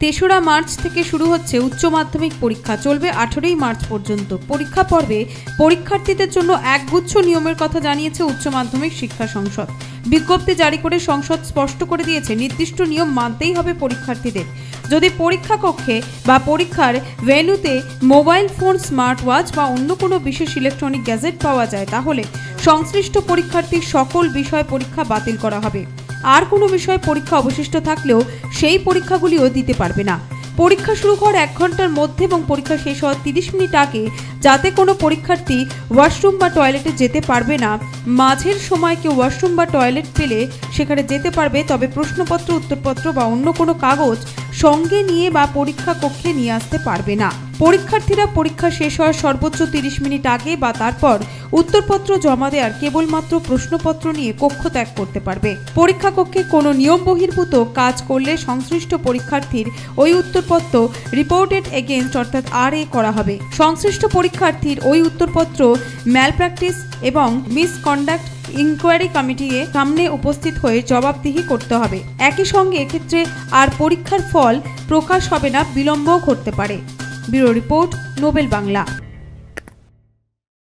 তেসরা মার্চ থেকে শুরু হচ্ছে উচ্চ মাধ্যমিক পরীক্ষা, চলবে 18ই মার্চ পর্যন্ত। পরীক্ষা পর্বে পরীক্ষার্থীদের জন্য একগুচ্ছ নিয়মের কথা জানিয়েছে উচ্চ মাধ্যমিক শিক্ষা সংসদ। বিজ্ঞপ্তি জারি করে সংসদ স্পষ্ট করে দিয়েছে নির্দিষ্ট নিয়ম মানতেই হবে পরীক্ষার্থীদের। যদি পরীক্ষা কক্ষে বা পরীক্ষার ভেন্যুতে মোবাইল ফোন, স্মার্ট ওয়াচ বা অন্য কোনো বিশেষ ইলেকট্রনিক গ্যাজেট পাওয়া যায় তাহলে সংশ্লিষ্ট পরীক্ষার্থীর সকল বিষয় পরীক্ষা বাতিল করা হবে। আর কোনো বিষয়ে পরীক্ষা অবশিষ্ট থাকলেও সেই পরীক্ষাগুলিও দিতে পারবে না। পরীক্ষা শুরু হওয়ার 1 ঘন্টার মধ্যে এবং পরীক্ষা শেষ হওয়ার 30 মিনিট আগে যাতে কোনো পরীক্ষার্থী ওয়াশরুম বা টয়লেটে যেতে পারবে না। মাঝের সময় কেউ ওয়াশরুম বা টয়লেট পেলে সেখানে যেতে পারবে, তবে প্রশ্নপত্র, উত্তরপত্র বা অন্য কোনো কাগজ সঙ্গে নিয়ে বা পরীক্ষা কক্ষে নিয়ে আসতে পারবে না। পরীক্ষার্থীরা পরীক্ষা শেষ হওয়ার সর্বোচ্চ 30 মিনিট আগে বা তারপর উত্তরপত্র জমা দেওয়ার কেবলমাত্র প্রশ্নপত্র নিয়ে কক্ষ ত্যাগ করতে পারবে। পরীক্ষা কক্ষে কোনো নিয়ম বহির্ভূত কাজ করলে সংশ্লিষ্ট পরীক্ষার্থীর ওই উত্তরপত্র রিপোর্টেড এগেইনস্ট অর্থাৎ RA করা হবে। সংশ্লিষ্ট পরীক্ষার্থীর ওই উত্তরপত্র ম্যালপ্র্যাকটিস এবং মিসকন্ডাক্ট ইনকোয়ারি কমিটির সামনে উপস্থিত হয়ে জবাবদিহি করতে হবে। একই সঙ্গে এক্ষেত্রে আর পরীক্ষার ফল প্রকাশ হবে না, বিলম্বও ঘটতে পারে। Bureau report, Nobel Bangla.